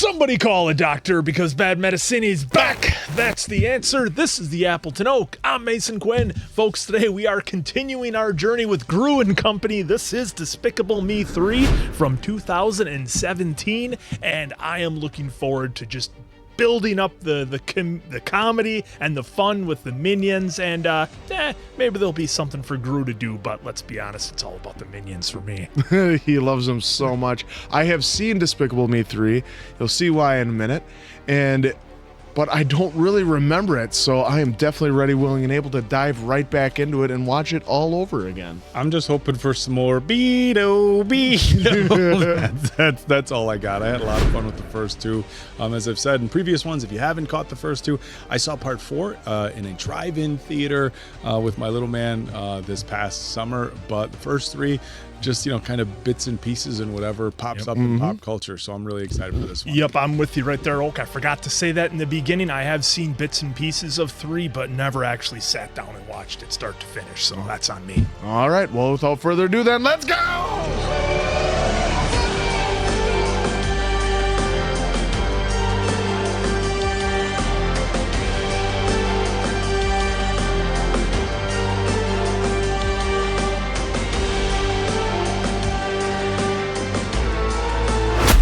Somebody call a doctor because bad medicine is back. That's the answer. This is the Appleton Oak. I'm Mason Quinn. Folks, today we are continuing our journey with Gru and Company. This is Despicable Me 3 from 2017, and I am looking forward to just building up the comedy and the fun with the minions, and maybe there'll be something for Gru to do, but let's be honest, it's all about the minions for me. He loves them so much. I have seen Despicable Me 3. You'll see why in a minute. But I don't really remember it, so I am definitely ready, willing, and able to dive right back into it and watch it all over again. I'm just hoping for some more Beto. That's all I got. I had a lot of fun with the first two. As I've said in previous ones, if you haven't caught the first two, I saw part 4 in a drive-in theater with my little man this past summer. But the first 3, just, kind of bits and pieces and whatever pops up in pop culture. So I'm really excited for this one. Yep, I'm with you right there, Oak. I forgot to say that in the beginning. I have seen bits and pieces of 3, but never actually sat down and watched it start to finish. So that's on me. All right, well, without further ado then, let's go!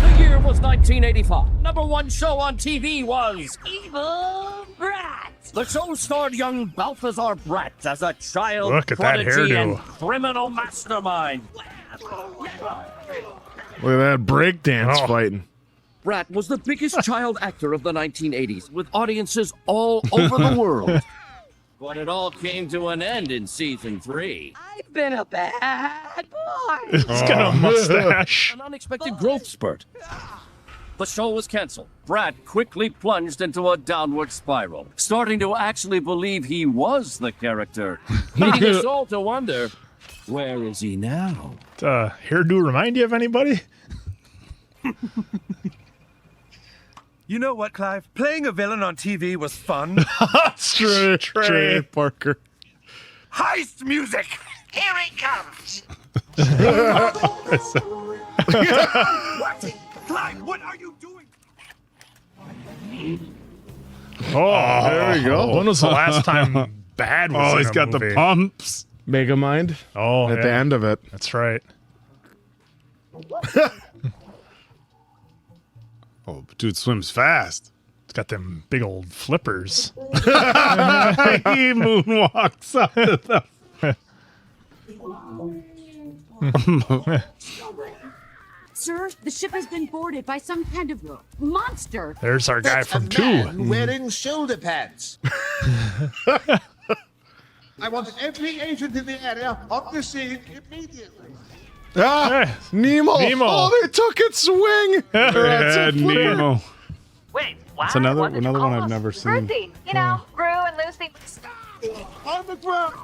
The year was 1985. Number one show on TV was Evil Brat. The show starred young Balthazar Bratt as a child Look at that prodigy hairdo. and criminal mastermind. Look at that breakdance fighting. Bratt was the biggest child actor of the 1980s, with audiences all over the world. But it all came to an end in season 3. I've been a bad boy. He's got a mustache. An unexpected growth spurt. The show was canceled. Bratt quickly plunged into a downward spiral, starting to actually believe he was the character, leading us all to wonder, where is he now? Hairdo remind you of anybody? You know what, Clive? Playing a villain on TV was fun. That's true. Trey Parker. Heist music! Here he comes. What? Clive, what are you doing? Oh, there we go. When was the last time Bad was Oh, in he's a got movie? the pumps. Megamind Oh, at the end of it. That's right. Oh, dude swims fast. It's got them big old flippers. He moonwalks up to the... Sir, the ship has been boarded by some kind of monster. There's our guy from 2. Wearing shoulder pads. I want every agent in the area on the scene immediately. Ah, Nemo. Nemo. Oh, they took it swing. Yeah, Nemo. Wait, what? It's another What did you one call I've us? never seen. Ruthie. You know, Gru and Lucy. On the ground.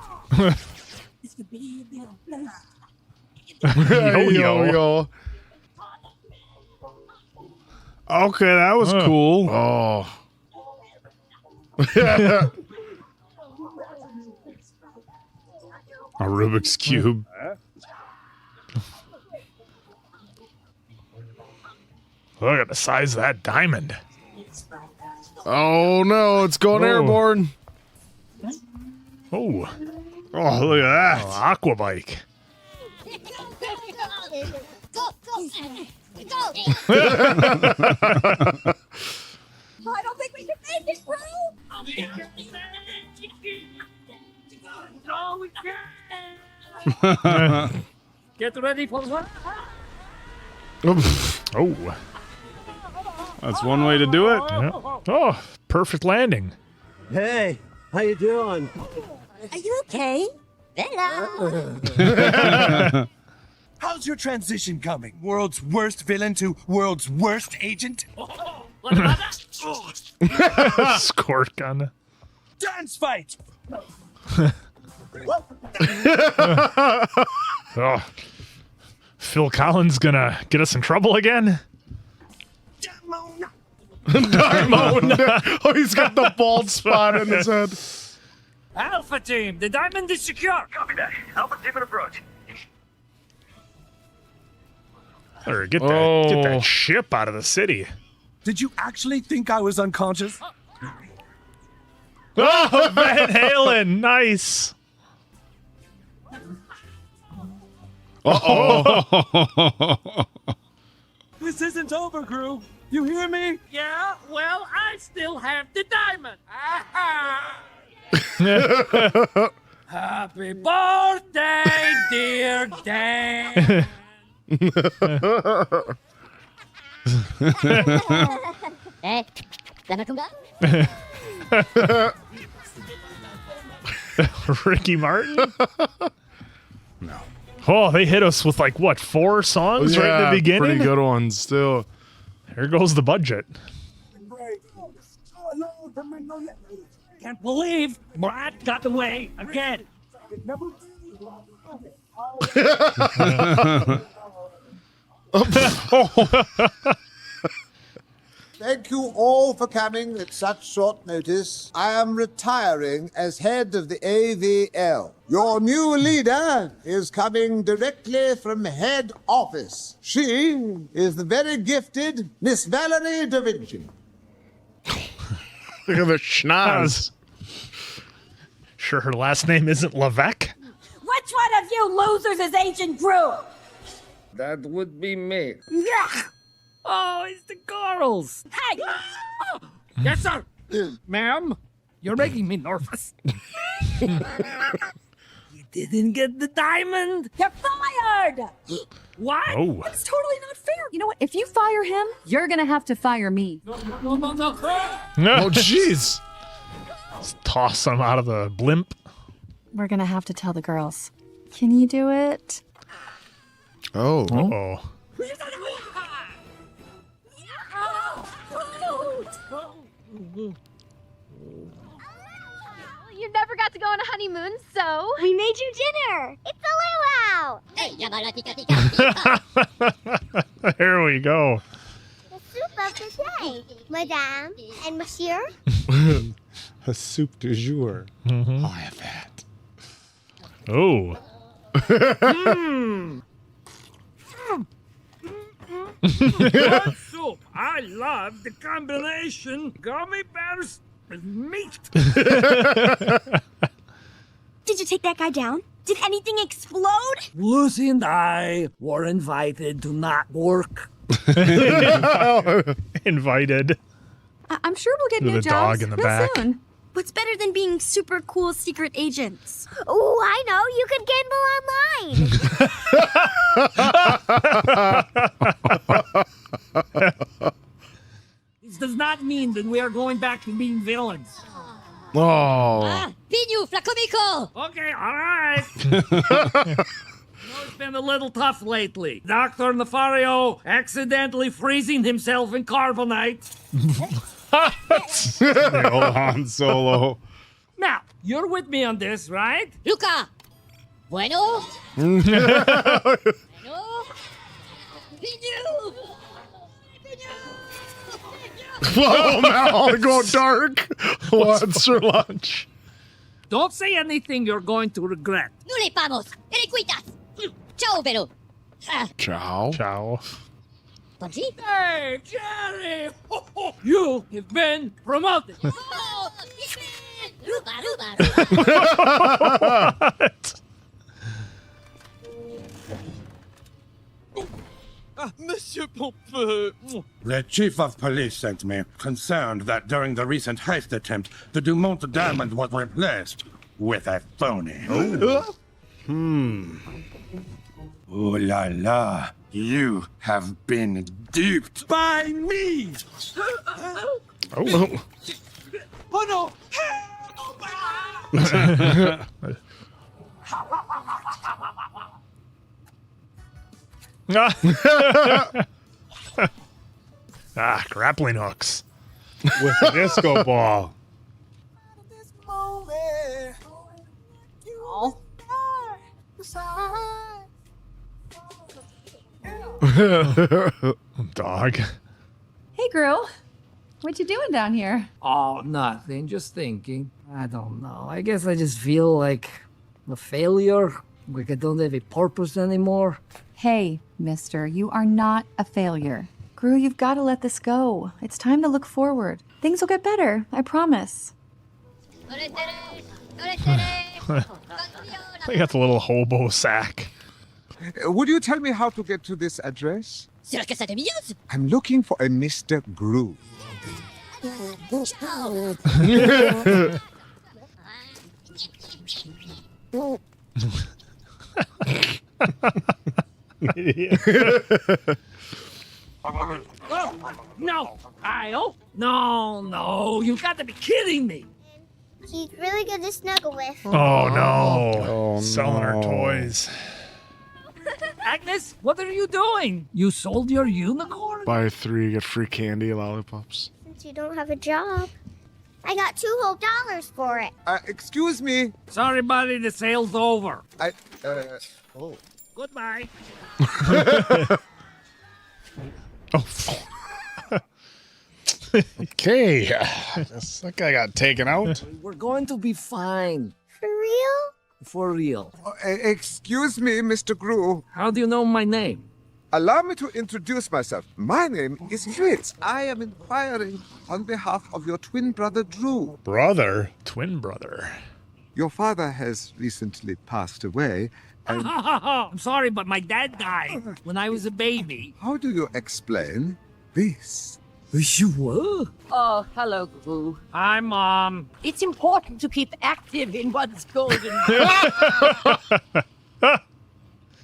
Yo-yo. Okay, that was cool. Oh. A Rubik's Cube. Look at the size of that diamond. Oh, no, it's going airborne. Oh, Oh, look at that. aqua bike. I don't think we can make it, bro. No, we can't. Get ready for what? Oh. That's one way to do it. Yeah. Oh, perfect landing. Hey, how you doing? Are you okay? Hello. How's your transition coming? World's worst villain to world's worst agent? What about that? Squirt gun. Dance fight! Oh. Phil Collins gonna get us in trouble again? Oh, he's got the bald spot in his head. Alpha team, the diamond is secure. Copy that. Alpha team in approach. Or get Oh. that ship out of the city. Did you actually think I was unconscious? Oh, Van Halen. Nice. This isn't over, Gru. You hear me? Yeah, well, I still have the diamond. Happy birthday, dear Dan. Ricky Martin? No. Oh, they hit us with like, what, 4 songs right in the beginning? Pretty good ones still. There goes the budget. Can't believe Brad got away again. Thank you all for coming at such short notice. I am retiring as head of the AVL. Your new leader is coming directly from head office. She is the very gifted Miss Valerie Da Vinci. Look at the schnoz. Sure her last name isn't Levesque? Which one of you losers is Agent Gru? That would be me. Yeah. Oh, it's the girls. Hey! Yes, sir. Ma'am, you're making me nervous. You didn't get the diamond. You're fired! What? Oh. It's totally not fair. You know what? If you fire him, you're gonna have to fire me. No. Oh, jeez. Let's toss him out of the blimp. We're gonna have to tell the girls. Can you do it? Oh. Uh-oh. You never got to go on a honeymoon, so we made you dinner. It's a luau. There we go. The soup of the day, Madame and Monsieur. A soup du jour. Mm-hmm. I'll have that. Oh. Good soup. I love the combination gummy bears with meat. Did you take that guy down? Did anything explode? Lucy and I were invited to not work. Invited. I'm sure we'll get With new a jobs dog in the real back. soon. What's better than being super cool secret agents? Oh, I know. You could gamble online. This does not mean that we are going back to being villains. Oh. Pinu Flacomico! Okay, all right. It's been a little tough lately. Dr. Nefario accidentally freezing himself in carbonite. The old Han Solo. Now, you're with me on this, right? Luca! Bueno? Whoa, Mal, go dark. What's for lunch? Don't say anything you're going to regret. No le pamos. Eriquitas. Ciao, Vero. Ciao. Ciao. Bugsy? Hey, Jerry! You have been promoted. Oh, Ruba. What? Monsieur Pompeux. The chief of police sent me, concerned that during the recent heist attempt, the Dumont diamond was replaced with a phony. Ooh la la. You have been duped by me! Oh. Oh no! Grappling hooks. With a disco ball. Dog. Hey, Gru. What you doing down here? Oh, nothing. Just thinking. I don't know. I guess I just feel like a failure. Like I don't have a purpose anymore. Hey, mister, you are not a failure. Gru, you've got to let this go. It's time to look forward. Things will get better, I promise. They got the little hobo sack. Would you tell me how to get to this address? I'm looking for a Mr. Gru. No, Kyle. No, you've got to be kidding me. He's really good to snuggle with. Oh no. Oh, Selling no. our toys. Agnes, what are you doing? You sold your unicorn? Buy 3, get free candy, lollipops. Since you don't have a job, I got $2 whole for it. Excuse me. Sorry, buddy, the sale's over. Goodbye. Okay. That guy got taken out. We're going to be fine. For real? For real. Excuse me, Mr. Gru. How do you know my name? Allow me to introduce myself. My name is Fritz. I am inquiring on behalf of your twin brother, Drew. Brother? Twin brother. Your father has recently passed away. And I'm sorry, but my dad died when I was a baby. how do you explain this? You were? Oh, hello, Gru. Hi, Mom. It's important to keep active in one's golden.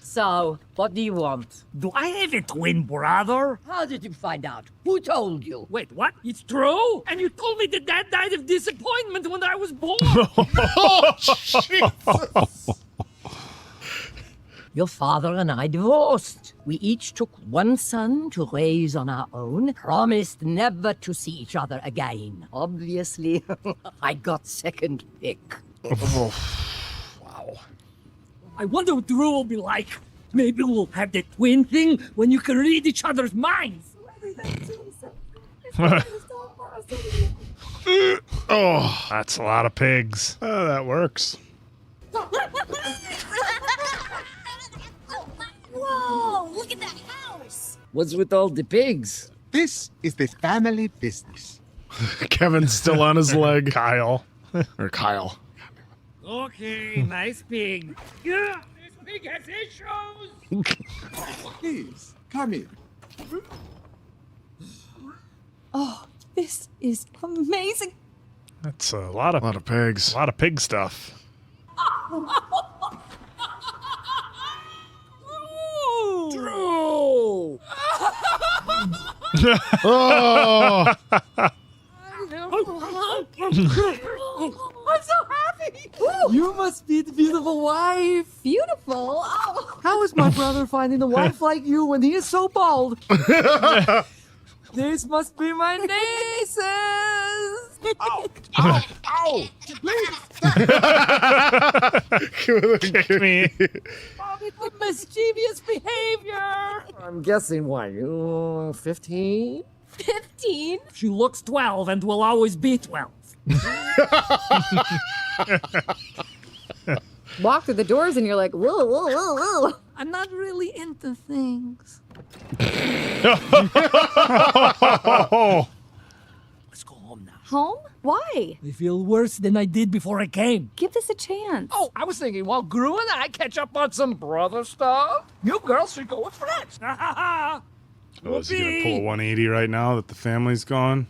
So, what do you want? Do I have a twin brother? How did you find out? Who told you? Wait, what? It's true? And you told me that Dad died of disappointment when I was born. Your father and I divorced. We each took one son to raise on our own, promised never to see each other again. Obviously, I got second pick. Wow. I wonder what Drew will be like. Maybe we'll have the twin thing when you can read each other's minds. Oh, that's a lot of pigs. That works. Whoa, look at that house. What's with all the pigs? This is the family business. Kevin's still on his leg. Kyle. Or Kyle. Okay, nice pig. Yeah, this pig has issues. Please, come in. Oh, this is amazing. That's a lot of pigs. A lot of pig stuff. Drew! Oh! I'm so happy. You must be the beautiful wife. Beautiful. Oh. How is my brother finding a wife like you when he is so bald? This must be my nieces. Ow! Ow! Ow! Please! Kick me. With mischievous behavior. I'm guessing what, you 15? 15? She looks 12 and will always be 12. Walk through the doors and you're like, whoa, whoa, whoa, whoa. I'm not really into things. Let's go home now. Home? Why? I feel worse than I did before I came. Give this a chance. Oh, I was thinking while Gru and I catch up on some brother stuff, you girls should go with friends. Oh, is he gonna pull a 180 right now that the family's gone?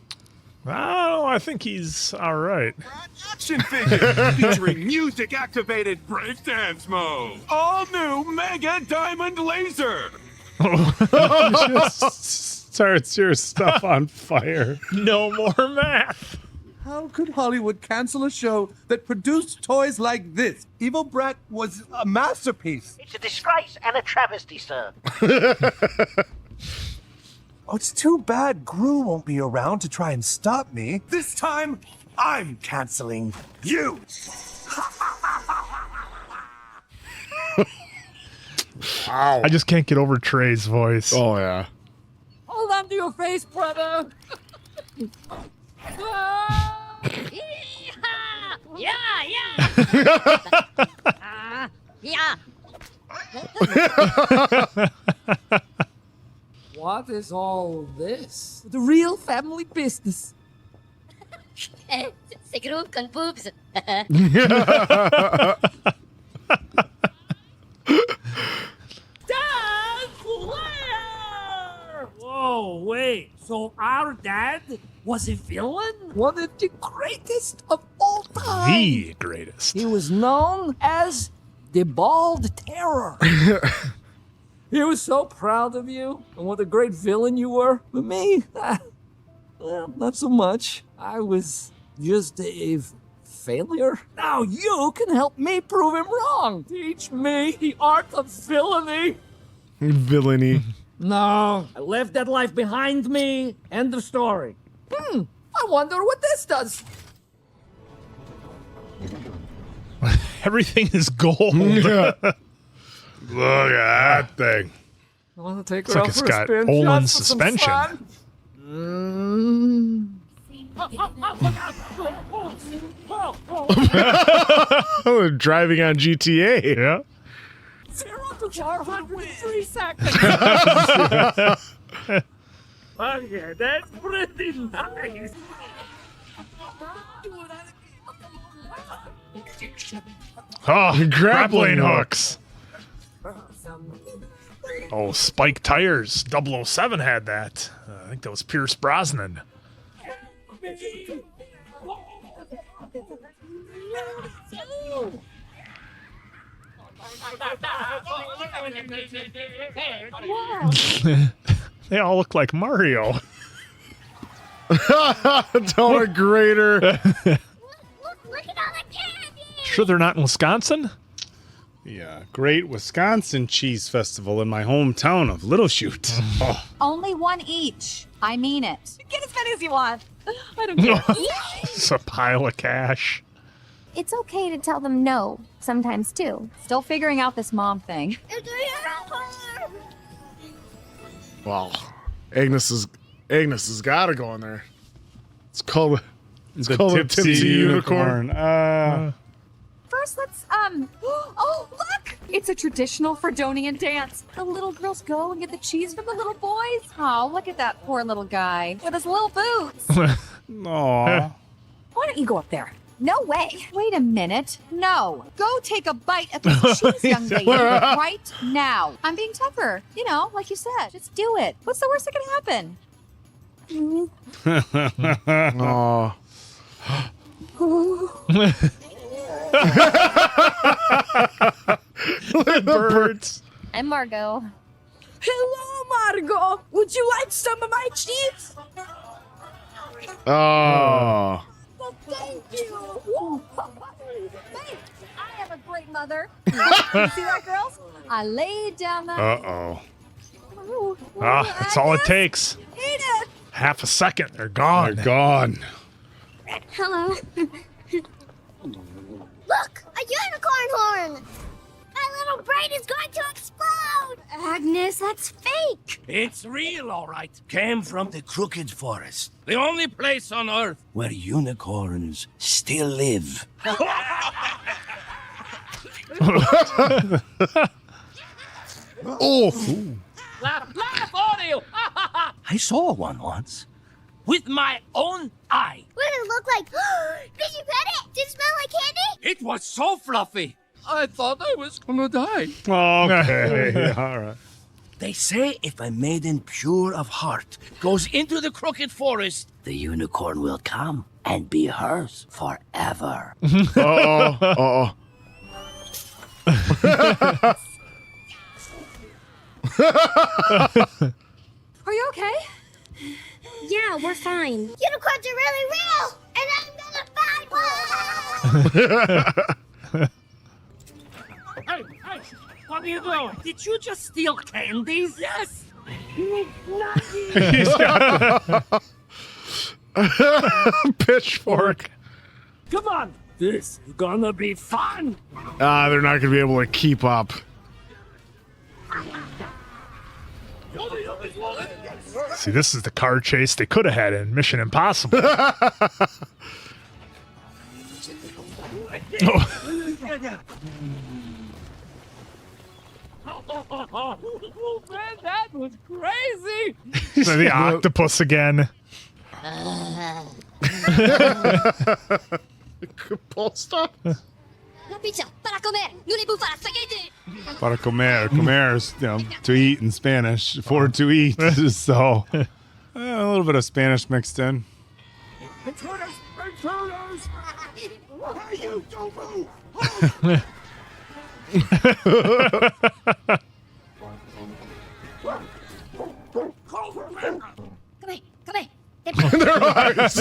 Oh, I think he's all right. Action figure featuring music-activated breakdance mode. All new Mega Diamond Laser. Starts your stuff on fire. No more math. How could Hollywood cancel a show that produced toys like this? Evil Brat was a masterpiece. It's a disgrace and a travesty, sir. Oh, it's too bad Gru won't be around to try and stop me. This time, I'm canceling you. Wow. I just can't get over Trey's voice. Oh, yeah. Hold on to your face, brother. Yeah. What is all this? The real family business. Siguro kang boobs. Whoa, wait. So our dad was a villain? One of the greatest of all time. The greatest. He was known as the Bald Terror. He was so proud of you and what a great villain you were. But me, well, not so much. I was just a failure. Now you can help me prove him wrong. Teach me the art of villainy. Villainy. No, I left that life behind me. End of story. I wonder what this does. Everything is gold. Look at that thing. I want to take It's her like out it's for a got spin. Olin Just for some suspension. fun. Driving on GTA. Yeah. 0 to 403 seconds. Okay, that's pretty nice. Oh, grappling hooks. Oh, spike tires. 007 had that. I think that was Pierce Brosnan. They all look like Mario. Donut grater. Look at all the candy! Sure they're not in Wisconsin? Yeah, great Wisconsin cheese festival in my hometown of Little Chute. Oh. Only one each. I mean it. Get as many as you want. I don't care. It's a pile of cash. It's okay to tell them no, sometimes too. Still figuring out this mom thing. Well, Agnes has got to go in there. It's called The a tipsy unicorn. First, let's, oh, look! It's a traditional Freedonian dance. The little girls go and get the cheese from the little boys. Oh, look at that poor little guy with his little boots. Aw. Why don't you go up there? No way. Wait a minute. No. Go take a bite at this cheese, young lady, right now. I'm being tougher. You know, like you said. Just do it. What's the worst that can happen? Oh. The birds. I'm Margot. Hello, Margot. Would you like some of my cheese? Oh. Well, thank you. Hey, I am a great mother. You see that, girls? I laid down that. Uh-oh. Ah, that's all it takes. Eat it. Half a second, they're gone. They're gone. Hello. Look, a unicorn horn! My little brain is going to explode! Agnes, that's fake! It's real, all right. Came from the Crooked Forest. The only place on Earth where unicorns still live. Oh. Laugh on you. I saw one once. With my own eye. What did it look like? Did you pet it? Did it smell like candy? It was so fluffy. I thought I was gonna die. Okay, all right. They say if a maiden pure of heart goes into the Crooked Forest, the unicorn will come and be hers forever. Uh-oh. Are you okay? Yeah, we're fine. Unicorns are really real! And I'm gonna find one! Hey, what are you doing? Did you just steal candies? Yes. Pitchfork. Come on. This is gonna be fun. They're not going to be able to keep up. See, this is the car chase they could have had in Mission Impossible. Oh, man, that was crazy. So the octopus again. Paul, stop. La pizza, para comer. Voulez-vous faire spaghetti? Para comer. Comer is, to eat in Spanish. For to eat. So, a little bit of Spanish mixed in. Intruders! Intruders! Hey, you don't move! Come here. Their eyes.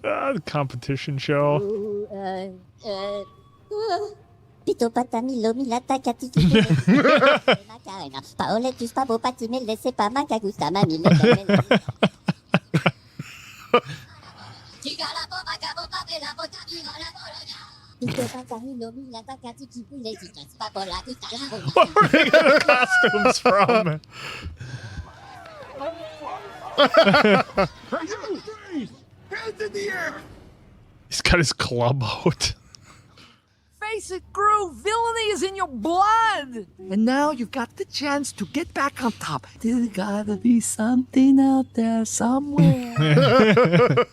The competition show. Pito patami lomi lata katiki. Macarena. Paole tus pabo patime laisse pas ma cagusta mami le camena. Chica la bomba cabo papela potami la bolonia. Pito patami lomi lata katiki pule chica papola gusta la bomba. Where are they get the costumes from? Freeze! Hands in the air! He's got his club out. Face it, Gru, villainy is in your blood. And now you've got the chance to get back on top. There's gotta be something out there somewhere.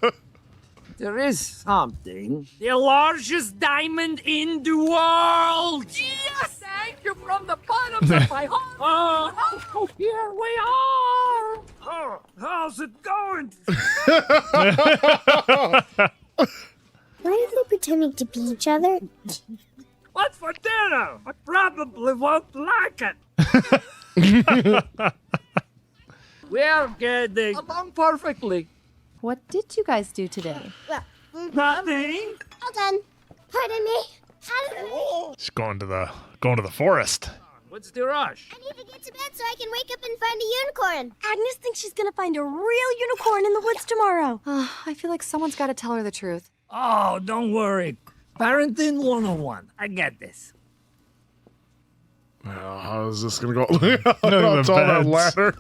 There is something. The largest diamond in the world. Yes! Thank you from the bottom of my heart. Oh, here we are. Oh, how's it going? Why are they pretending to be each other? What's for dinner? I probably won't like it. We're kidding. Along perfectly. What did you guys do today? Nothing. All done. Pardon me. Pardon me. He's going to the forest. What's the rush? I need to get to bed so I can wake up and find a unicorn. Agnes thinks she's gonna find a real unicorn in the woods tomorrow. I feel like someone's got to tell her the truth. Oh, don't worry. Parenting 101. I get this. How is this gonna go? the It's on that beds. ladder.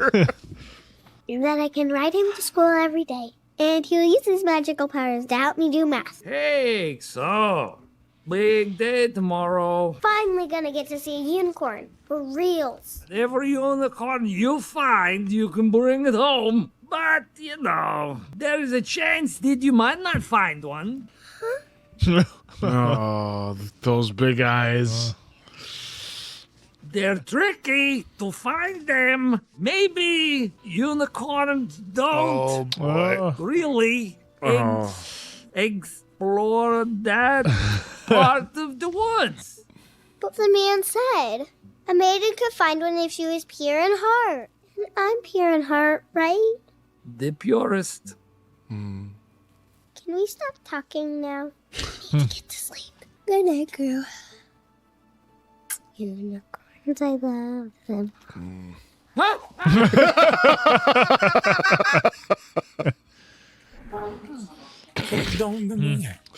And then I can ride him to school every day. And he'll use his magical powers to help me do math. Hey, so big day tomorrow. Finally gonna get to see a unicorn. For reals. Every unicorn you find, you can bring it home. But, there is a chance that you might not find one. Oh, those big eyes. They're tricky to find them. Maybe unicorns Oh don't boy. really Oh. explore that part of the woods. But the man said a maiden could find one if she was pure in heart. And I'm pure in heart, right? The purest. Can we stop talking now? I need to get to sleep. Good night, girl. Unicorns, I love them.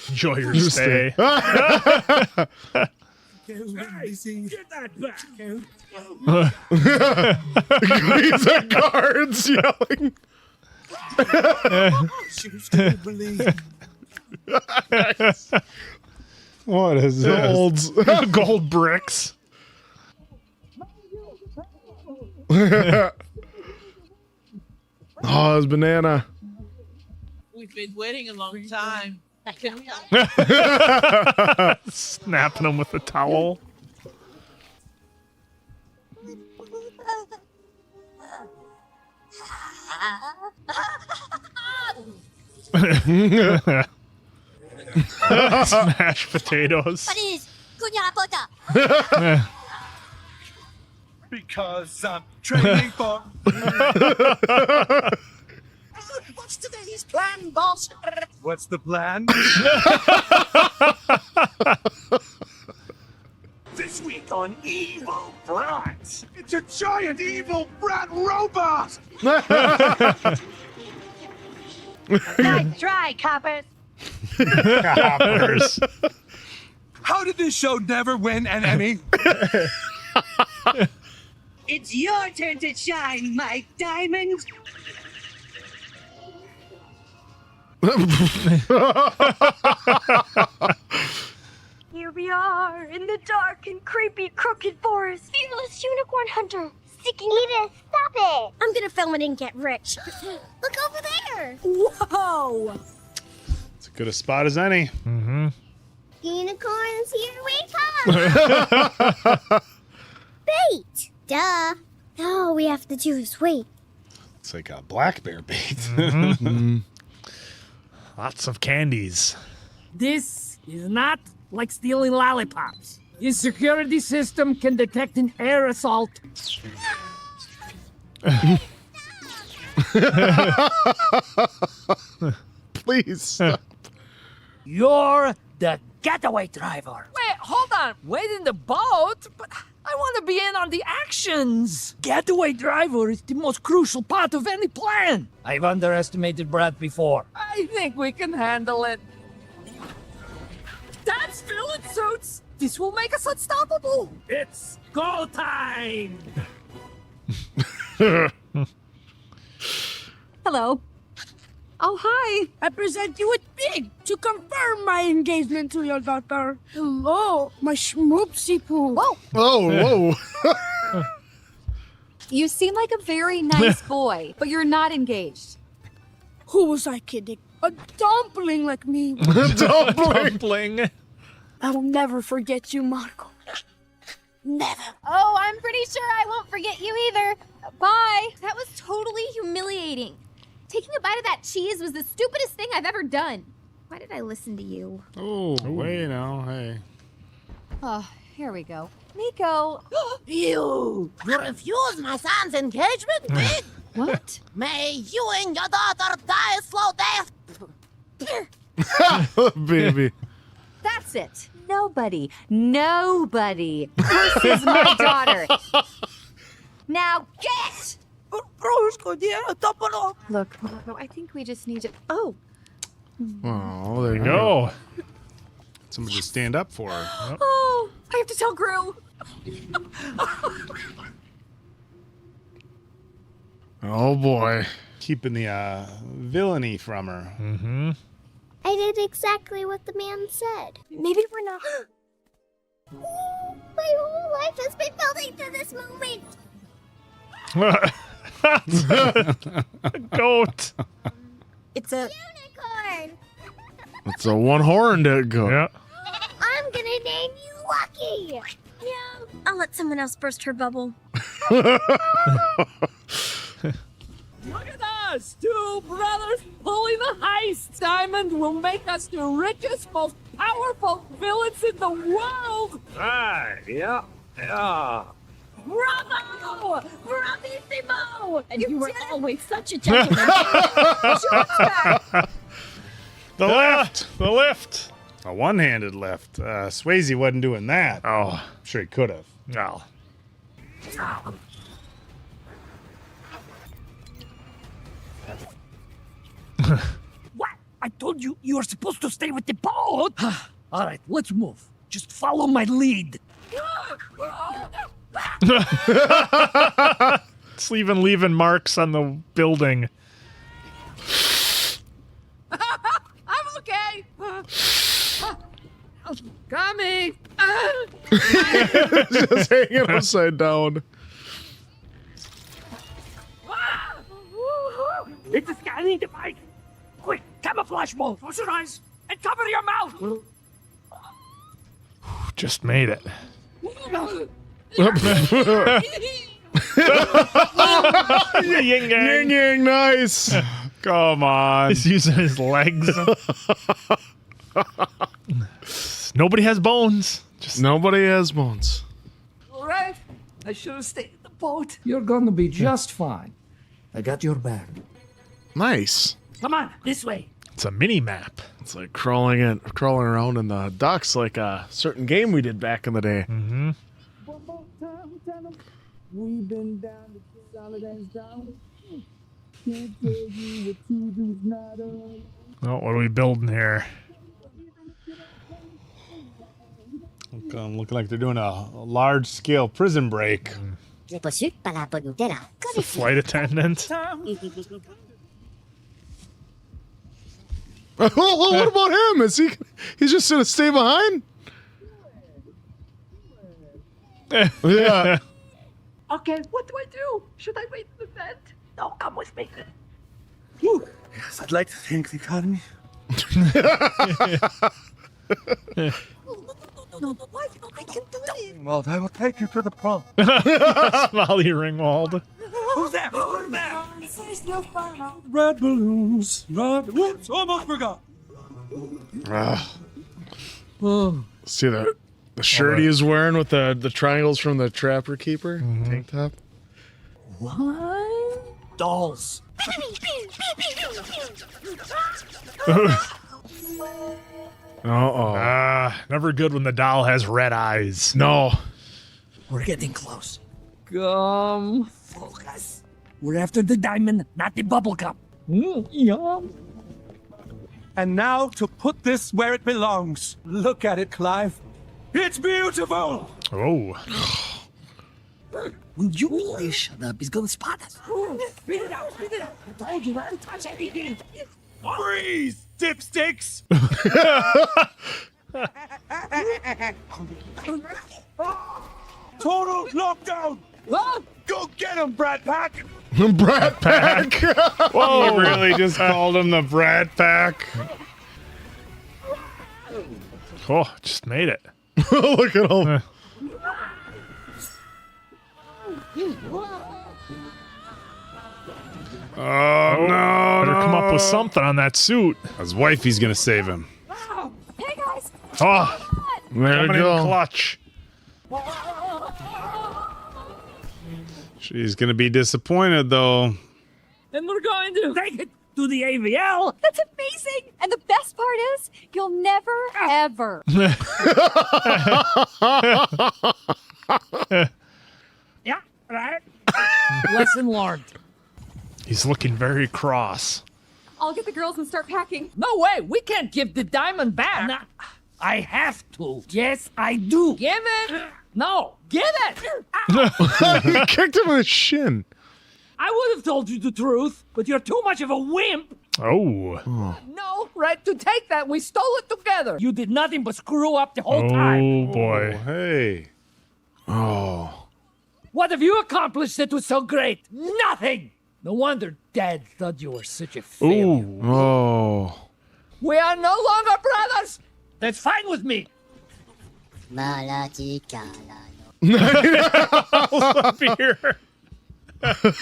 Enjoy your stay. Get that back. He's at guards yelling. What is this? Gold bricks. Oh, it's banana. We've been waiting a long time. Snapping him with a towel. Smashed potatoes. Paris, cuña la pota. Because I'm training for. What's today's plan, boss? What's the plan? This week on Evil Brat. It's a giant evil brat robot. Nice try, coppers. Coppers. How did this show never win an Emmy? It's your turn to shine, Mike Diamond. Here we are in the dark and creepy crooked forest. Fearless unicorn hunter. Seeking Edith, stop it! I'm gonna film it and get rich. Look over there! Whoa! It's as good a spot as any. Mm-hmm. Unicorns, here we come! Bait! Duh. All we have to do is wait. It's like a black bear bait. Mm-hmm. Lots of candies. This is not like stealing lollipops. His security system can detect an air assault. Please stop. You're the getaway driver. Wait, hold on. Wait in the boat? But I want to be in on the actions. Getaway driver is the most crucial part of any plan. I've underestimated Brad before. I think we can handle it. That's villain suits. This will make us unstoppable. It's go time. Hello. Oh, hi. I present you with Big to confirm my engagement to your daughter. Hello, my schmoopsy poo. Whoa. Oh, whoa. You seem like a very nice boy, but you're not engaged. Who was I kidding? A dumpling like me. Dumpling. I will never forget you, Marco. Never. Oh, I'm pretty sure I won't forget you either. Bye. That was totally humiliating. Taking a bite of that cheese was the stupidest thing I've ever done. Why did I listen to you? Oh, wait now, hey. Oh, here we go. Nico. You refuse my son's engagement, Big? What? May you and your daughter die a slow death. Baby. That's it. Nobody curses my daughter. Now get! Look, Marco, I think we just need to... Oh. Oh, there you go. Somebody to stand up for her. Oh, I have to tell Gru. Oh, boy. Keeping the villainy from her. Mm-hmm. I did exactly what the man said. Maybe we're not... My whole life has been building to this moment. A goat. It's a... Unicorn. It's a one-horned goat. Yeah. I'm gonna name you Lucky. Yeah, I'll let someone else burst her bubble. Look at us, two brothers pulling the heist. Diamond will make us the richest, most powerful villains in the world. Right, yeah. Bravo! Bravissimo! And you were always such a gentleman. The lift. A one-handed lift. Swayze wasn't doing that. Oh. I'm sure he could have. No. What? I told you you were supposed to stay with the boat. All right, let's move. Just follow my lead. It's even leaving marks on the building. I'm okay. Coming. Just hanging upside down. It's a scanning device. Quick, camouflage mode. Close your eyes and cover your mouth. Just made it. Yin yang. Yin yang, nice. Come on. He's using his legs. Nobody has bones. Just nobody has bones. All right. I should have stayed in the boat. You're gonna be just fine. I got your back. Nice. Come on, this way. It's a mini map. It's like crawling around in the docks like a certain game we did back in the day. Mm-hmm. We've been down to Solidar's down. Can't tell you what to do not Oh, what are we building here? Looking like they're doing a large-scale prison break. It's a flight attendant. What about him? Is he's just gonna stay behind? Yeah. Okay, what do I do? Should I wait in the vent? No, come with me. Yes, I'd like to thank the Academy. No, why? I can do it. Well, I will take you to the prom. Molly Ringwald. Who's there? Who's there? Red balloons. Whoops, almost forgot. See the shirt he is wearing with the triangles from the Trapper Keeper tank top. What? Dolls. Never good when the doll has red eyes. No. We're getting close. Come. Focus. We're after the diamond, not the bubble gum. Yeah. And now to put this where it belongs. Look at it, Clive. It's beautiful. Oh. When you please shut up, he's gonna spot us. Spit it out, spit it out. I told you not to touch anything. Freeze, dipsticks. Total lockdown. Go get him, Brat Pack. Brat Pack. Whoa, he really just called him the Brat Pack. Oh, just made it. Look at him. Oh, no. Better come up with something on that suit. His wifey's going to save him. Hey guys. Oh, There we coming in go. clutch. She's going to be disappointed, though. Then we're going to take it to the AVL. That's amazing. And the best part is, you'll never, ever. Yeah, right. Lesson learned. He's looking very cross. I'll get the girls and start packing. No way, we can't give the diamond back. Nah, I have to. Yes, I do. Give it. No, give it. He kicked him in the shin. I would have told you the truth, but you're too much of a wimp. Oh. No, right to take that. We stole it together. You did nothing but screw up the whole time. Oh, boy. Hey. Oh. What have you accomplished that was so great? Nothing. No wonder Dad thought you were such a failure. Ooh. Oh. We are no longer brothers. That's fine with me. Up here. Found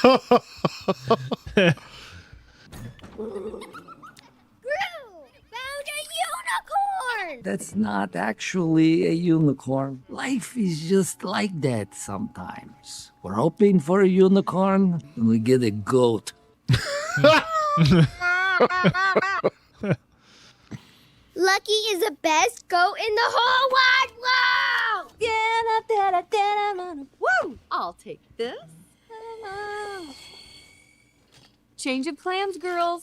a unicorn! That's not actually a unicorn. Life is just like that sometimes. We're hoping for a unicorn, and we get a goat. Lucky is the best goat in the whole wide world! Woo! I'll take this. Change of plans, girls.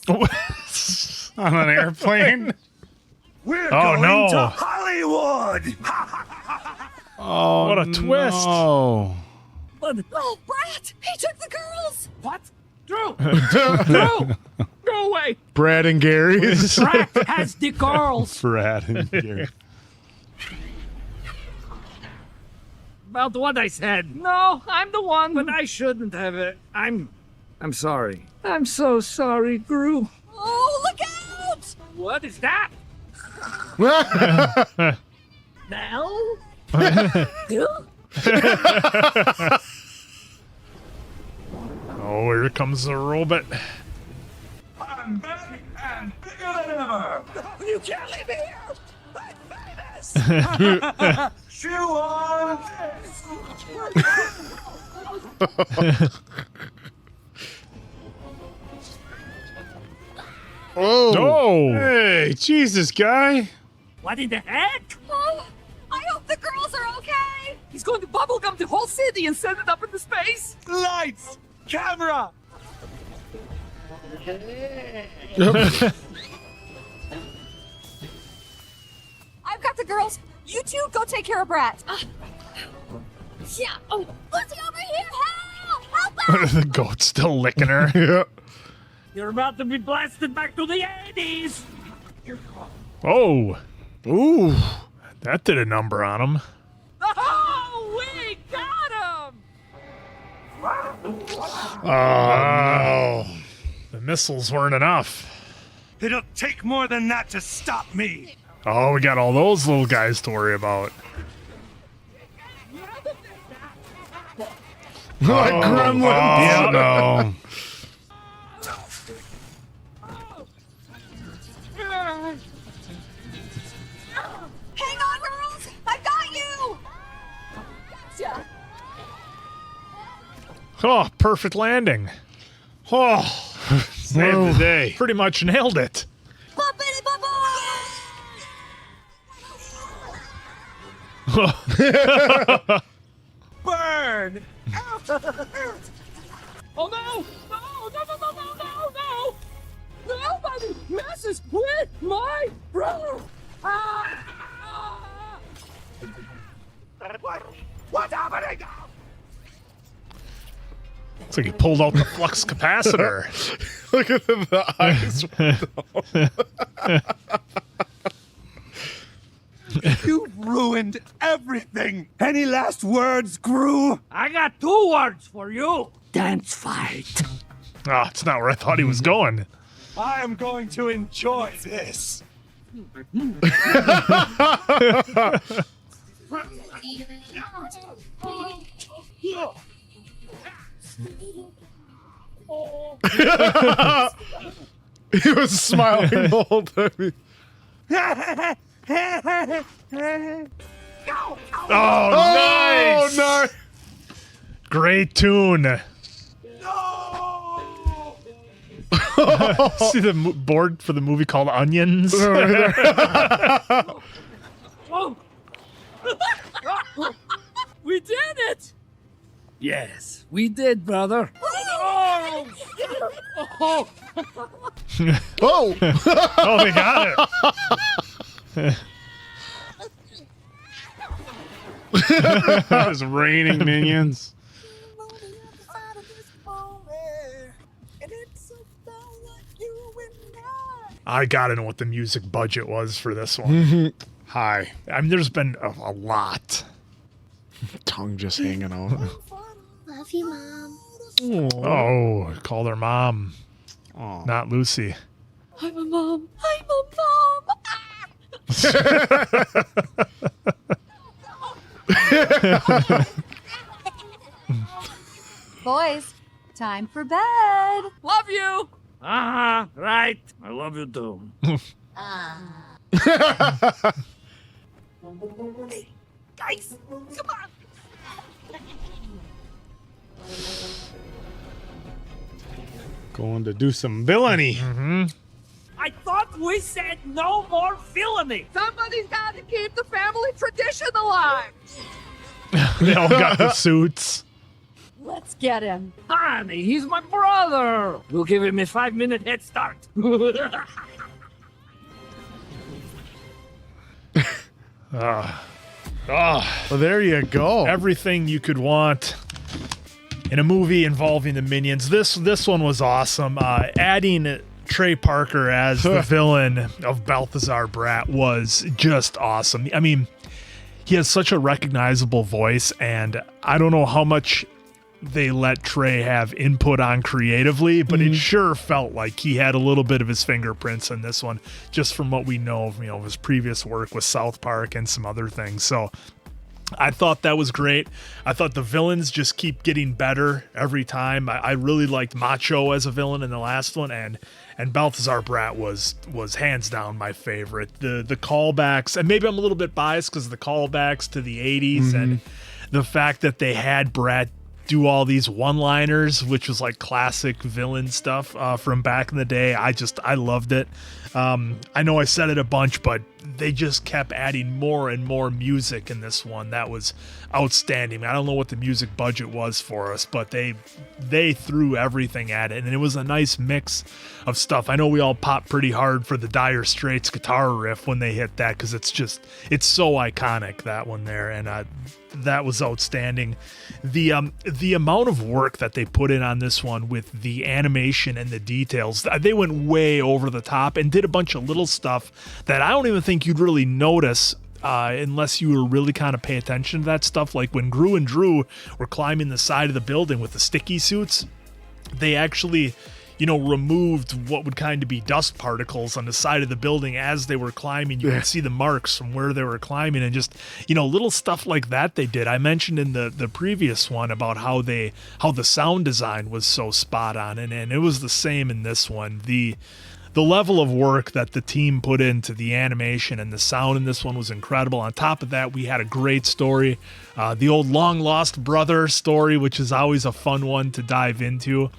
On an airplane? We're Oh, going no. to Hollywood. Oh, What a twist. No. Oh, Brat! He took the girls! What? Drew! Drew! Go away! Brad and Gary's. Brat has the girls! Brad and Gary. About what I said. No, I'm the one, but I shouldn't have it. I'm sorry. I'm so sorry, Drew. Oh, look out! What is that? Now? Oh, here comes the robot. I'm back and bigger than ever. You can't leave me here! I'm famous! Chew on Oh. Oh. Hey, Jesus, guy. What in the heck? Oh, I hope the girls are okay. He's going to bubblegum the whole city and send it up into space? Lights, camera. I've got the girls. You two go take care of Brat. Yeah. Oh, Lucy over here! Help! Help us! The goat's still licking her. Yeah. You're about to be blasted back to the 80s! Oh. Ooh. That did a number on him. Oh, we got him! Oh, no. The missiles weren't enough. It'll take more than that to stop me. Oh, we got all those little guys to worry about. Gremlins. Oh, no. Hang on, girls! I got you! Gotcha! Oh, perfect landing. Oh, saved the day. Pretty much nailed it. Burn! Oh no! No! Nobody messes with my brother! What's happening? Looks like he pulled out the flux capacitor. Look at the eyes. You've ruined everything. Any last words, Gru? I got 2 words for you. Dance fight. Oh, it's not where I thought he was going. I am going to enjoy this. He was smiling the whole time. Oh, nice! No. Great tune. See the board for the movie called Onions? Oh. We did it! Yes, we did, brother. Oh! Oh. Oh, they got it. It was raining minions. I gotta know what the music budget was for this one. Hi. I mean, there's been a lot. Tongue just hanging out. Love you, Mom. Oh, called her mom. Oh. Not Lucy. I'm a mom. I'm a mom. Boys, time for bed. Love you. Right. I love you too. Hey, guys, come on. Going to do some villainy. Mm-hmm. I thought we said no more villainy. Somebody's got to keep the family tradition alive. They all got the suits. Let's get him. Honey, he's my brother. We'll give him a 5-minute head start. Well, there you go. Everything you could want in a movie involving the Minions. This one was awesome. Adding Trey Parker as the villain of Balthazar Bratt was just awesome. I mean, he has such a recognizable voice, and I don't know how much they let Trey have input on creatively, but it sure felt like he had a little bit of his fingerprints in this one, just from what we know of, his previous work with South Park and some other things. So I thought that was great. I thought the villains just keep getting better every time. I really liked Macho as a villain in the last one, and Balthazar Bratt was hands down my favorite. The callbacks, and maybe I'm a little bit biased because of the callbacks to the 80s and the fact that they had Bratt do all these one-liners, which was like classic villain stuff from back in the day. I loved it. I know I said it a bunch, but they just kept adding more and more music in this one. That was outstanding. I don't know what the music budget was for us, but they threw everything at it, and it was a nice mix of stuff. I know we all popped pretty hard for the Dire Straits guitar riff when they hit that, because it's so iconic, that one there, and that was outstanding. The amount of work that they put in on this one with the animation and the details, they went way over the top and did a bunch of little stuff that I don't even think you'd really notice unless you were really kind of pay attention to that stuff. Like when Gru and Drew were climbing the side of the building with the sticky suits, they actually, removed what would kind of be dust particles on the side of the building as they were climbing. You could see the marks from where they were climbing, and just, little stuff like that they did. I mentioned in the previous one about how the sound design was so spot on, and it was the same in this one. The level of work that the team put into the animation and the sound in this one was incredible. On top of that, we had a great story, the old long lost brother story, which is always a fun one to dive into.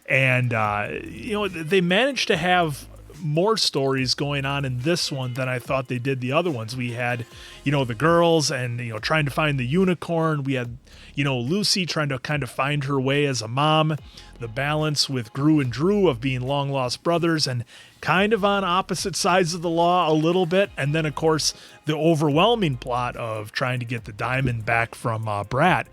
And, they managed to have more stories going on in this one than I thought they did the other ones. We had, the girls and, trying to find the unicorn. We had, Lucy trying to kind of find her way as a mom. The balance with Gru and Drew of being long lost brothers and kind of on opposite sides of the law a little bit. And then, of course, the overwhelming plot of trying to get the diamond back from Bratt.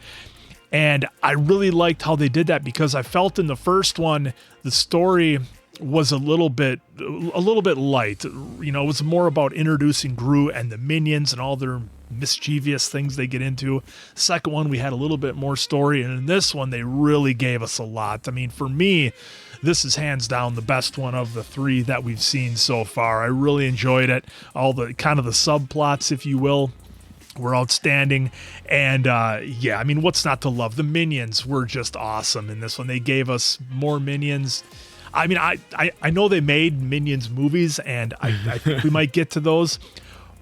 And I really liked how they did that, because I felt in the first one, the story was a little bit light. It was more about introducing Gru and the minions and all their mischievous things they get into. Second one, we had a little bit more story. And in this one, they really gave us a lot. I mean, for me, this is hands down the best one of the three that we've seen so far. I really enjoyed it. All the kind of the subplots, if you will, were outstanding. And what's not to love? The minions were just awesome in this one. They gave us more minions. I mean, I know they made Minions movies, and I think we might get to those,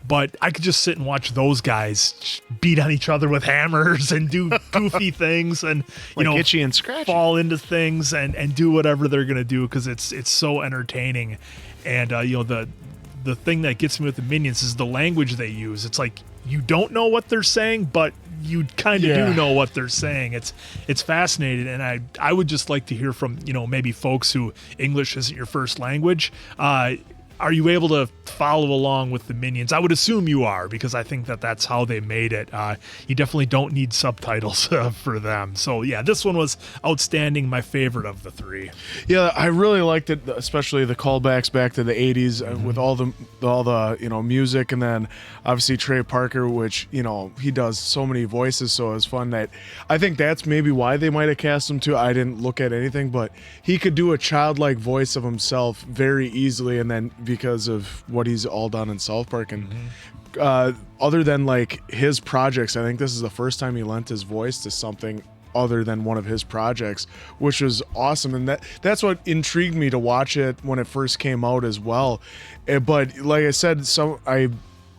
but I could just sit and watch those guys beat on each other with hammers and do goofy things, and itchy and scratchy, fall into things and do whatever they're gonna do, because it's so entertaining. And the thing that gets me with the Minions is the language they use. It's like, you don't know what they're saying, but you kind of do know what they're saying. It's fascinating, and I would just like to hear from maybe folks who English isn't your first language. Are you able to follow along with the Minions? I would assume you are, because I think that's how they made it. You definitely don't need subtitles for them. So yeah, this one was outstanding. My favorite of the three. Yeah, I really liked it, especially the callbacks back to the 80s with all the music, and then obviously Trey Parker, which he does so many voices, so it was fun. That I think that's maybe why they might have cast him too. I didn't look at anything, but he could do a childlike voice of himself very easily, and then because of what he's all done in South Park, and other than like his projects, I think this is the first time he lent his voice to something other than one of his projects, which was awesome. And that's what intrigued me to watch it when it first came out as well. But like I said, I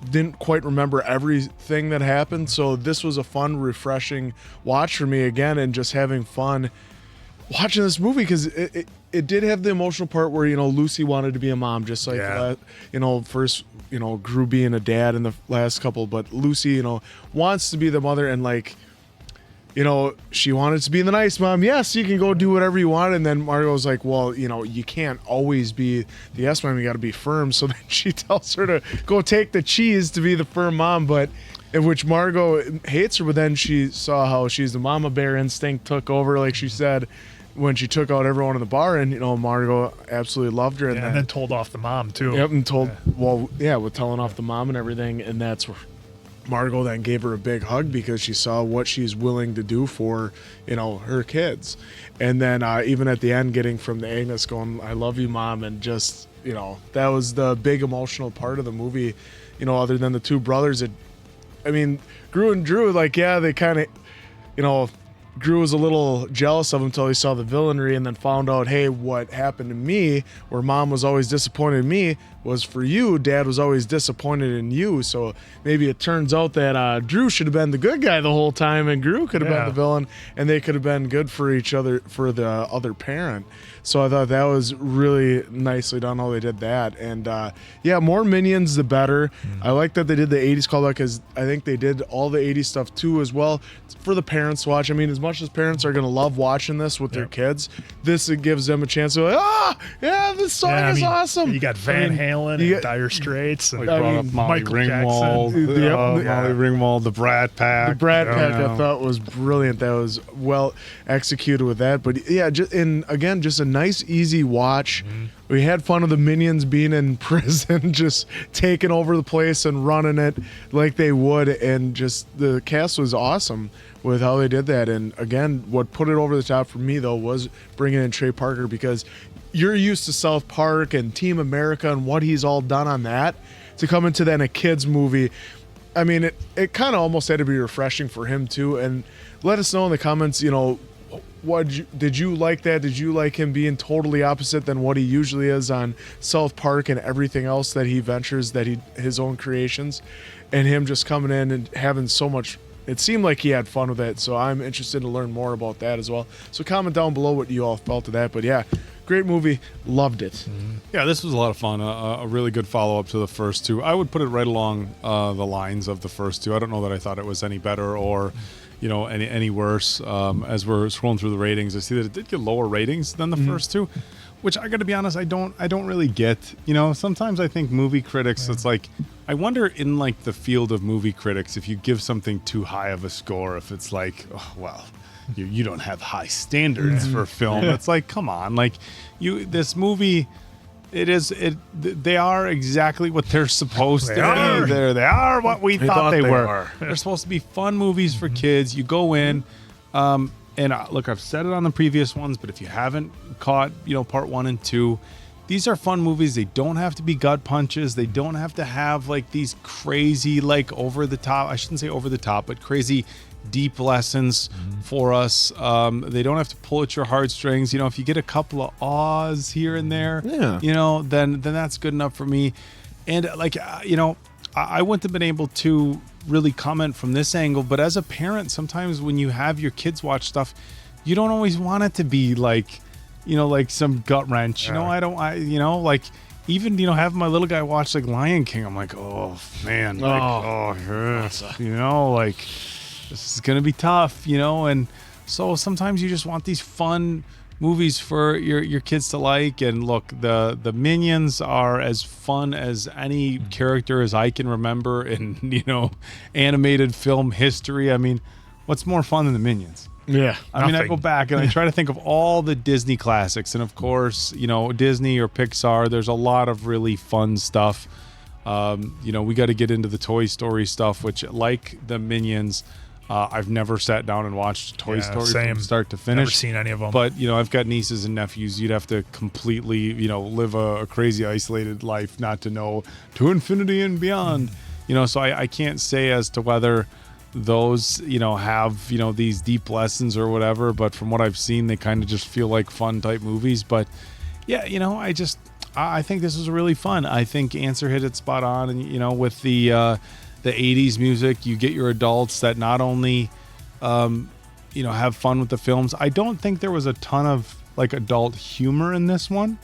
didn't quite remember everything that happened, so this was a fun, refreshing watch for me again, and just having fun watching this movie, because it did have the emotional part where Lucy wanted to be a mom, just like first Gru being a dad in the last couple, but Lucy wants to be the mother, and like she wanted to be the nice mom. Yes, you can go do whatever you want. And then Margot's like, well, you can't always be the yes mom, you got to be firm. So then she tells her to go take the cheese to be the firm mom, but in which Margot hates her. But then she saw how she's the mama bear instinct took over, like she said, when she took out everyone in the bar, and Margot absolutely loved her, and then told off the mom too. Yep, and with telling off the mom and everything, and that's where Margot then gave her a big hug, because she saw what she's willing to do for her kids. And then even at the end, getting from the Agnes going, "I love you, Mom," and just that was the big emotional part of the movie. Other than the two brothers, Gru and Drew, like, yeah, they kind of Gru was a little jealous of him until he saw the villainry and then found out, hey, what happened to me, where mom was always disappointed in me, was for you. Dad was always disappointed in you. So maybe it turns out that Drew should have been the good guy the whole time and Gru could have been the villain, and they could have been good for each other, for the other parent. So I thought that was really nicely done how they did that. And yeah, more Minions, the better. I like that they did the 80s callback because I think they did all the 80s stuff too as well for the parents to watch. I mean, as much as parents are going to love watching this with their kids, this it gives them a chance to be like, yeah, this song is awesome. You got Van Halen and Dire Straits and Molly Michael Ringwald, Jackson. Molly Ringwald, the Brat Pack. The Brat Pack I thought was brilliant. That was well executed with that. But yeah, just a nice, easy watch. We had fun with the Minions being in prison, just taking over the place and running it like they would. And just the cast was awesome with how they did that. And again, what put it over the top for me, though, was bringing in Trey Parker, because you're used to South Park and Team America and what he's all done on that. To come into then a kid's movie, I mean, it kind of almost had to be refreshing for him too. And let us know in the comments, did you like that? Did you like him being totally opposite than what he usually is on South Park and everything else that he ventures, his own creations, and him just coming in and having so much? It seemed like he had fun with it, so I'm interested to learn more about that as well. So comment down below what you all felt of that. But yeah, great movie, loved it. Yeah, this was a lot of fun. A really good follow-up to the first two. I would put it right along the lines of the first two. I don't know that I thought it was any better or any worse. As we're scrolling through the ratings, I see that it did get lower ratings than the first two, which I got to be honest, I don't really get. Sometimes I think movie critics, it's like, I wonder in like the field of movie critics, if you give something too high of a score, if it's like, oh, well, you don't have high standards for film. It's like, come on, like this movie. They are exactly what they're supposed to be. They are what we thought they were. They're supposed to be fun movies for kids. You go in, and look, I've said it on the previous ones, but if you haven't caught, part 1 and 2, these are fun movies. They don't have to be gut punches. They don't have to have like these crazy, like over the top. I shouldn't say over the top, but crazy deep lessons for us. They don't have to pull at your heartstrings. If you get a couple of ahs here and there, then that's good enough for me. And like, I wouldn't have been able to really comment from this angle, but as a parent, sometimes when you have your kids watch stuff, you don't always want it to be like, like some gut wrench. Even having my little guy watch like Lion King, I'm like, oh man, this is gonna be tough, and so sometimes you just want these fun movies for your kids to like. And look, the Minions are as fun as any character as I can remember in animated film history. I mean, what's more fun than the Minions? Yeah, I mean, I go back and I try to think of all the Disney classics, and of course, Disney or Pixar, there's a lot of really fun stuff. We got to get into the Toy Story stuff, which, like the Minions, I've never sat down and watched Toy Story from start to finish. Never seen any of them. But, I've got nieces and nephews. You'd have to completely, live a crazy isolated life not to know to infinity and beyond. So I can't say as to whether those, have, these deep lessons or whatever. But from what I've seen, they kind of just feel like fun type movies. But, yeah, I think this was really fun. I think Answer hit it spot on. And, with the 80s music, you get your adults that not only have fun with the films. I don't think there was a ton of like adult humor in this one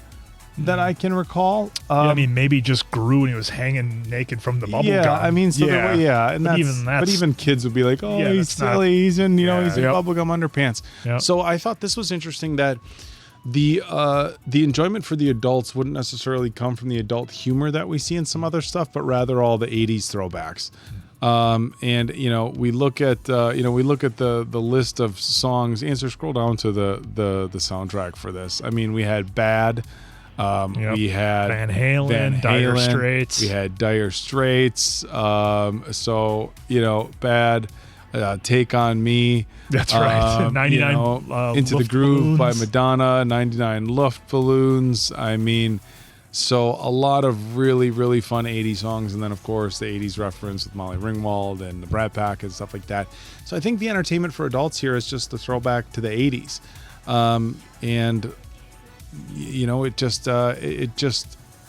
that I can recall. I mean, maybe just Gru when he was hanging naked from the bubble gum. I mean, and but even kids would be like, oh, he's silly, he's in he's in bubblegum underpants. So I thought this was interesting that the enjoyment for the adults wouldn't necessarily come from the adult humor that we see in some other stuff, but rather all the 80s throwbacks. And we look at the list of songs. Scroll down to the soundtrack for this. I mean, we had Bad, we had Van Halen, Dire Straits, we had Dire Straits, Bad, Take on Me. That's right. 99 Into the Groove by Madonna, 99 Luftballons. I mean, So a lot of really, really fun 80s songs. And then, of course, the 80s reference with Molly Ringwald and the Brat Pack and stuff like that. So I think the entertainment for adults here is just a throwback to the 80s. And, you know, it just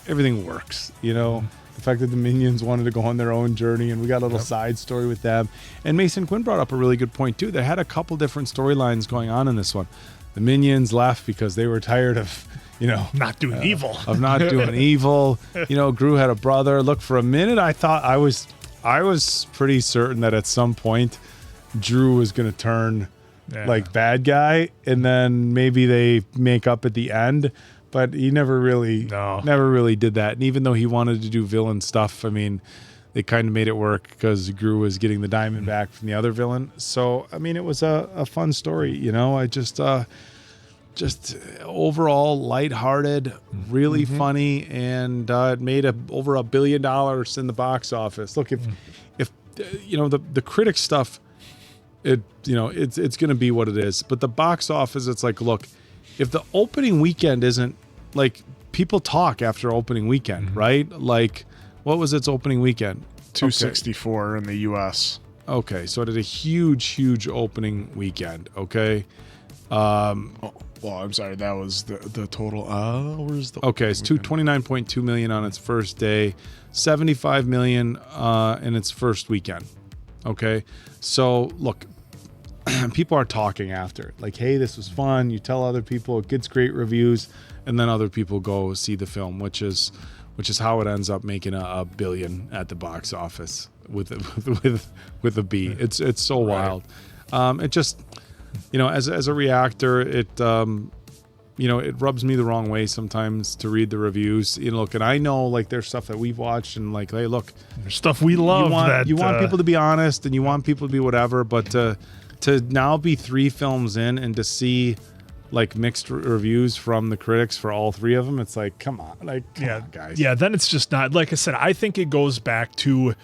everything works, you know. The fact that the Minions wanted to go on their own journey, and we got a little side story with them. And Mason Quinn brought up a really good point, too. They had a couple different storylines going on in this one. The Minions left because they were tired of, you know, not doing evil. Of not doing evil. You know, Gru had a brother. Look, for a minute, I thought I was pretty certain that at some point Drew was going to turn like bad guy, and then maybe they make up at the end. But he never really did that. And even though he wanted to do villain stuff, I mean, they kind of made it work because Gru was getting the diamond back from the other villain. So, I mean, it was a fun story, you know. I just overall lighthearted, really funny, and it made over $1 billion in the box office. Look, if you know the critic stuff, it's going to be what it is. But the box office, it's like, look, if the opening weekend isn't like, people talk after opening weekend, right? Like, what was its opening weekend? 264 in the U.S. Okay, so it had a huge opening weekend. Okay. Well, I'm sorry, that was the total. Where's the? Okay, it's 229.2 million on its first day, 75 million in its first weekend. Okay, so look, people are talking after, like, hey, this was fun. You tell other people, it gets great reviews, and then other people go see the film, which is how it ends up making a billion at the box office with a B. It's so wild. It just, you know, as a reactor, it you know, it rubs me the wrong way sometimes to read the reviews. You know, look, and I know, like, there's stuff that we've watched, and like, hey, look, there's stuff we love. You want people to be honest, and you want people to be whatever, but to now be 3 films in and to see like mixed reviews from the critics for all 3 of them, it's like, come on, like, come on, guys. Yeah, then it's just not, like I said, I think it goes back to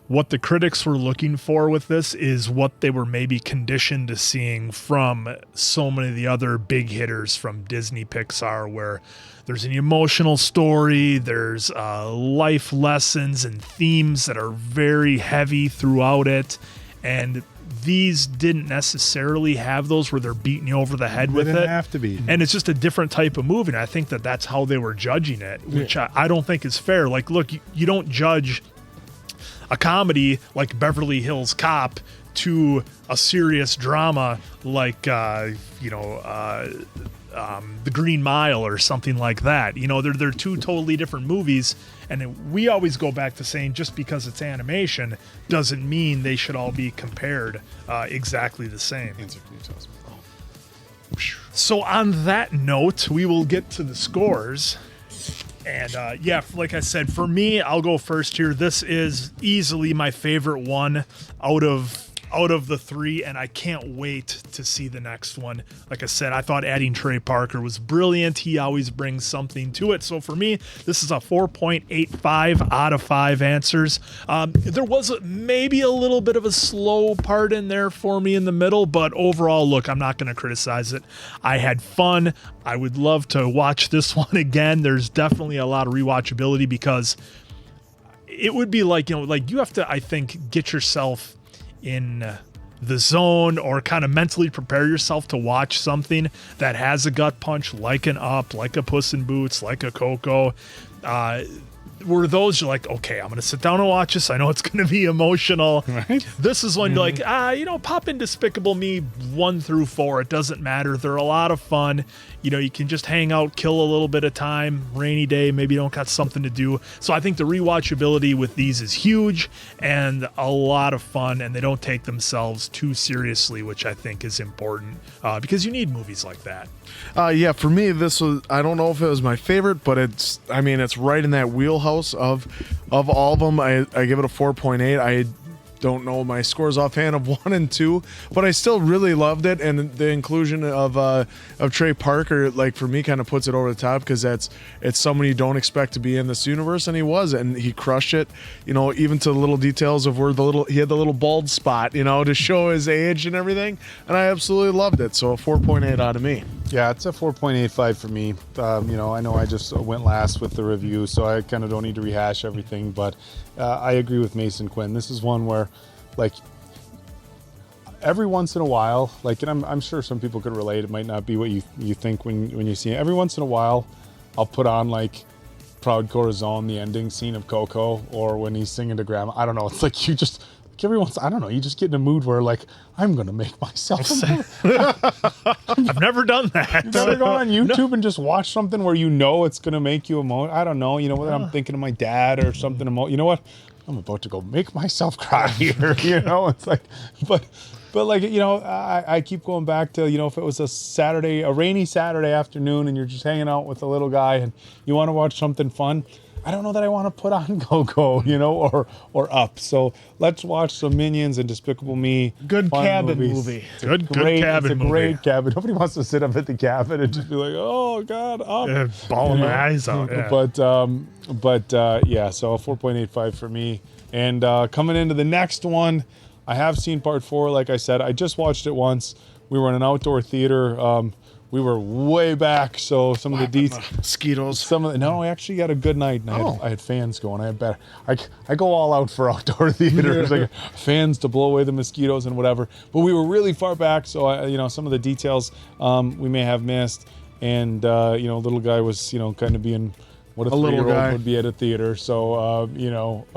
what the critics were looking for with this is what they were maybe conditioned to seeing from so many of the other big hitters from Disney, Pixar, where there's an emotional story, there's life lessons and themes that are very heavy throughout it, and these didn't necessarily have those where they're beating you over the head with it. They didn't have to be. And it's just a different type of movie, and I think that that's how they were judging it, which I don't think is fair. Like, look, you don't judge a comedy like Beverly Hills Cop to a serious drama like The Green Mile or something like that. You know, they're 2 totally different movies, and we always go back to saying just because it's animation doesn't mean they should all be compared exactly the same. So on that note, we will get to the scores. And like I said, for me, I'll go first here. This is easily my favorite one out of the 3, and I can't wait to see the next one. Like I said, I thought adding Trey Parker was brilliant. He always brings something to it. So for me, this is a 4.85 out of 5 answers. There was maybe a little bit of a slow part in there for me in the middle, but overall, look, I'm not going to criticize it. I had fun. I would love to watch this one again. There's definitely a lot of rewatchability because it would be like, you know, like you have to, I think, get yourself in the zone or kind of mentally prepare yourself to watch something that has a gut punch, like an Up, like a Puss in Boots, like a Coco. Were those you're like, okay, I'm going to sit down and watch this. I know it's going to be emotional. Right? This is when you're like, pop in Despicable Me 1 through 4. It doesn't matter. They're a lot of fun. You know, you can just hang out, kill a little bit of time, rainy day, maybe you don't got something to do. So I think the rewatchability with these is huge and a lot of fun, and they don't take themselves too seriously, which I think is important because you need movies like that. For me, this was, I don't know if it was my favorite, but it's right in that wheelhouse of all of them. I give it a 4.8. don't know my scores offhand of 1 and 2, but I still really loved it. And the inclusion of Trey Parker, like for me, kind of puts it over the top because it's someone you don't expect to be in this universe, and he was, and he crushed it. You know, even to the little details of where he had the little bald spot, you know, to show his age and everything. And I absolutely loved it. So a 4.8 out of me. Yeah, it's a 4.85 for me. You know I just went last with the review, so I kind of don't need to rehash everything, but I agree with Mason Quinn. This is one where, like, every once in a while, like, and I'm sure some people could relate, it might not be what you think when you see it. Every once in a while, I'll put on, like, Proud Corazon, the ending scene of Coco, or when he's singing to Grandma. I don't know, it's like you just... every once, I don't know, you just get in a mood where, like, I'm gonna make myself I've never done that. You've never gone on YouTube and just watch something where you know it's gonna make you emotional. I don't know, you know, whether I'm thinking of my dad or something. You know what? I'm about to go make myself cry here. You know, it's like, but like, you know, I keep going back to, you know, if it was a rainy Saturday afternoon, and you're just hanging out with a little guy and you want to watch something fun. I don't know that I want to put on Go-Go, you know, or Up. So let's watch some Minions and Despicable Me. Good cabin movies. movie. Good cabin It's a great cabin. Nobody wants to sit up at the cabin and just be like, oh, God, Up. Yeah, bawling my eyes out. Yeah. But yeah, so a 4.85 for me. And coming into the next one, I have seen part 4. Like I said, I just watched it once. We were in an outdoor theater. We were way back, so some of the details. Mosquitoes. No, I actually got a good night, and I had fans going. I go all out for outdoor theaters, like fans to blow away the mosquitoes and whatever. But we were really far back, so you know, some of the details we may have missed. And you know, little guy was, you know, kind of being what a 3-year-old would be at a theater. So you know,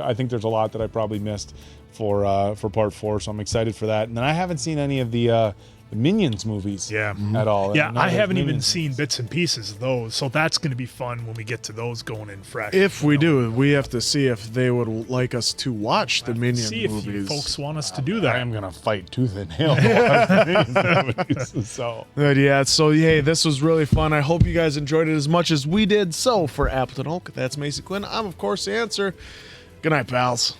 I think there's a lot that I probably missed for part 4. So I'm excited for that. And then I haven't seen any of the Minions movies at all. Yeah, I haven't even seen bits and pieces of those, so that's going to be fun when we get to those going in fresh. If we do, we have to see if they would like us to watch the Minions movies. See if you folks want us to do that. I am going to fight tooth and nail to watch the movies. So. But yeah, so hey, this was really fun. I hope you guys enjoyed it as much as we did. So for Appleton Oak, that's Mason Quinn. I'm, of course, the answer. Good night, pals.